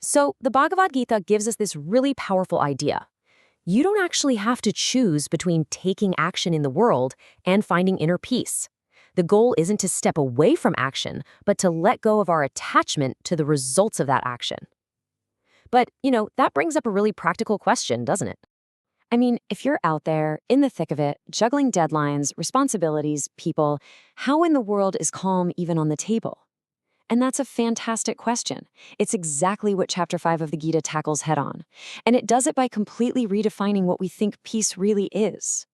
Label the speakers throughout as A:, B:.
A: So the Bhagavad Gita gives us this really powerful idea. You don't actually have to choose between taking action in the world and finding inner peace. The goal isn't to step away from action, but to let go of our attachment to the results of that action. But, that brings up a really practical question, doesn't it? I mean, if you're out there, in the thick of it, juggling deadlines, responsibilities, people, how in the world is calm even on the table? And that's a fantastic question. It's exactly what Chapter 5 of the Gita tackles head on. And it does it by completely redefining what we think peace really is.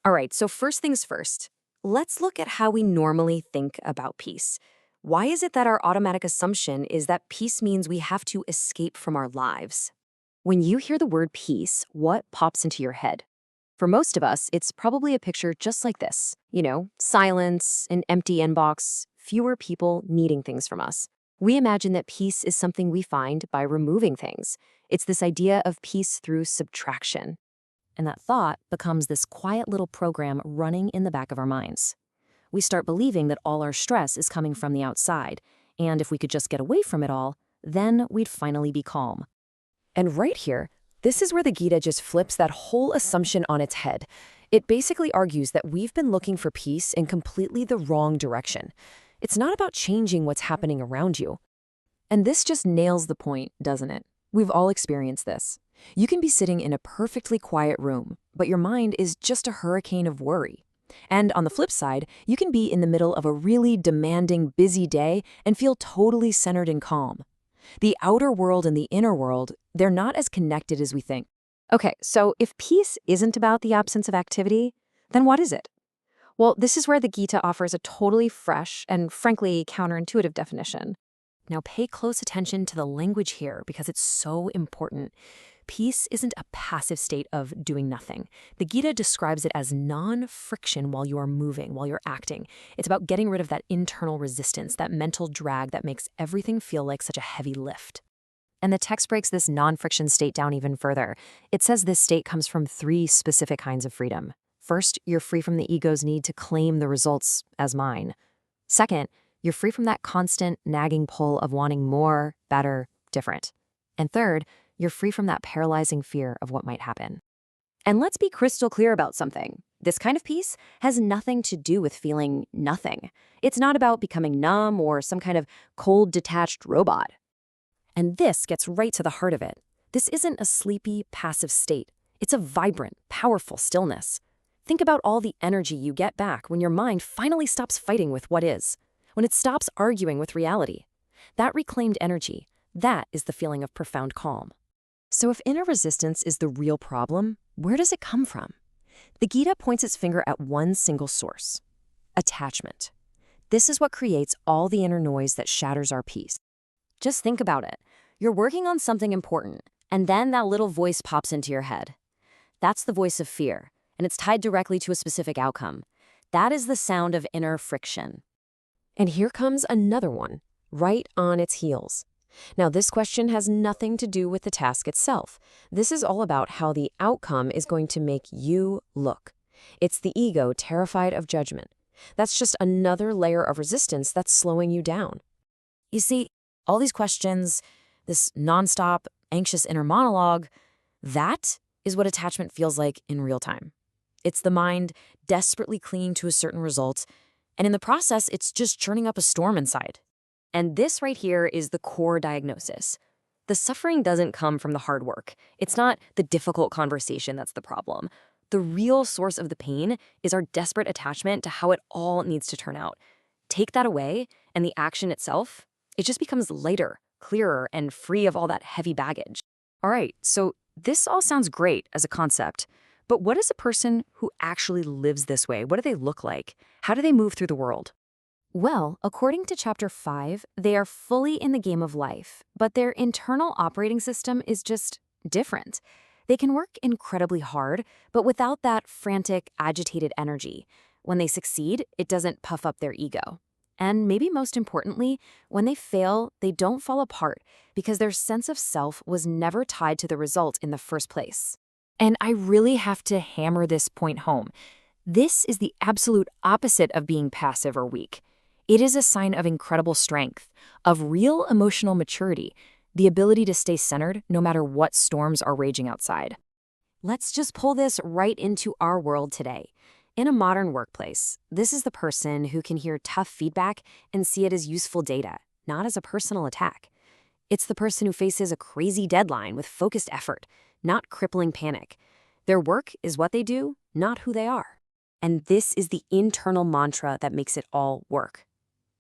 A: All right, so first things first, let's look at how we normally think about peace. Why is it that our automatic assumption is that peace means we have to escape from our lives? When you hear the word peace, what pops into your head? For most of us, it's probably a picture just like this. Silence, an empty inbox, fewer people needing things from us. We imagine that peace is something we find by removing things. It's this idea of peace through subtraction. And that thought becomes this quiet little program running in the back of our minds. We start believing that all our stress is coming from the outside, and if we could just get away from it all, then we'd finally be calm. And right here, this is where the Gita just flips that whole assumption on its head. It basically argues that we've been looking for peace in completely the wrong direction. It's not about changing what's happening around you. And this just nails the point, doesn't it? We've all experienced this. You can be sitting in a perfectly quiet room, but your mind is just a hurricane of worry. And on the flip side, you can be in the middle of a really demanding, busy day and feel totally centered and calm. The outer world and the inner world, they're not as connected as we think. Okay, so if peace isn't about the absence of activity, then what is it? Well, this is where the Gita offers a totally fresh and frankly counterintuitive definition. Now pay close attention to the language here because it's so important. Peace isn't a passive state of doing nothing. The Gita describes it as non-friction while you are moving, while you're acting. It's about getting rid of that internal resistance, that mental drag that makes everything feel like such a heavy lift. And the text breaks this non-friction state down even further. It says this state comes from 3 specific kinds of freedom. First, you're free from the ego's need to claim the results as mine. Second, you're free from that constant nagging pull of wanting more, better, different. And third, you're free from that paralyzing fear of what might happen. And let's be crystal clear about something. This kind of peace has nothing to do with feeling nothing. It's not about becoming numb or some kind of cold, detached robot. And this gets right to the heart of it. This isn't a sleepy, passive state. It's a vibrant, powerful stillness. Think about all the energy you get back when your mind finally stops fighting with what is, when it stops arguing with reality. That reclaimed energy, that is the feeling of profound calm. So if inner resistance is the real problem, where does it come from? The Gita points its finger at one single source: attachment. This is what creates all the inner noise that shatters our peace. Just think about it. You're working on something important, and then that little voice pops into your head. That's the voice of fear, and it's tied directly to a specific outcome. That is the sound of inner friction. And here comes another one, right on its heels. Now, this question has nothing to do with the task itself. This is all about how the outcome is going to make you look. It's the ego terrified of judgment. That's just another layer of resistance that's slowing you down. You see, all these questions, this nonstop, anxious inner monologue, that is what attachment feels like in real time. It's the mind desperately clinging to a certain result, and in the process, it's just churning up a storm inside. And this right here is the core diagnosis. The suffering doesn't come from the hard work. It's not the difficult conversation that's the problem. The real source of the pain is our desperate attachment to how it all needs to turn out. Take that away, and the action itself, it just becomes lighter, clearer, and free of all that heavy baggage. All right, so this all sounds great as a concept, but what is a person who actually lives this way? What do they look like? How do they move through the world? Well, according to Chapter 5, they are fully in the game of life, but their internal operating system is just different. They can work incredibly hard, but without that frantic, agitated energy. When they succeed, it doesn't puff up their ego. And maybe most importantly, when they fail, they don't fall apart because their sense of self was never tied to the result in the first place. And I really have to hammer this point home. This is the absolute opposite of being passive or weak. It is a sign of incredible strength, of real emotional maturity. the ability to stay centered no matter what storms are raging outside. Let's just pull this right into our world today. In a modern workplace, this is the person who can hear tough feedback and see it as useful data, not as a personal attack. It's the person who faces a crazy deadline with focused effort, not crippling panic. Their work is what they do, not who they are. And this is the internal mantra that makes it all work.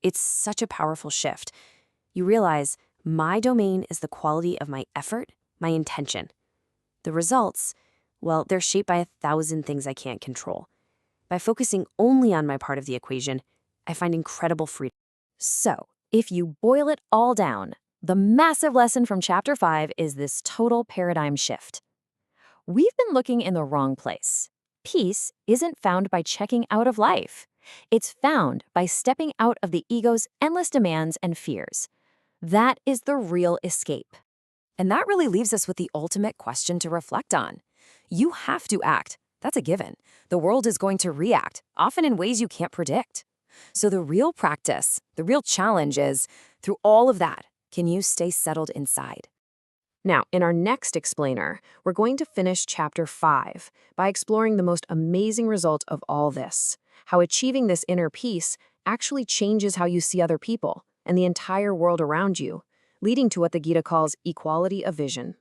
A: It's such a powerful shift. You realize my domain is the quality of my effort, my intention. The results, well, they're shaped by 1,000 things I can't control. By focusing only on my part of the equation, I find incredible freedom. So, if you boil it all down, the massive lesson from Chapter 5 is this total paradigm shift. We've been looking in the wrong place. Peace isn't found by checking out of life. It's found by stepping out of the ego's endless demands and fears. That is the real escape. And that really leaves us with the ultimate question to reflect on. You have to act. That's a given. The world is going to react, often in ways you can't predict. So the real practice, the real challenge is, through all of that, can you stay settled inside? Now, in our next explainer, we're going to finish Chapter 5 by exploring the most amazing result of all this, how achieving this inner peace actually changes how you see other people and the entire world around you, leading to what the Gita calls equality of vision.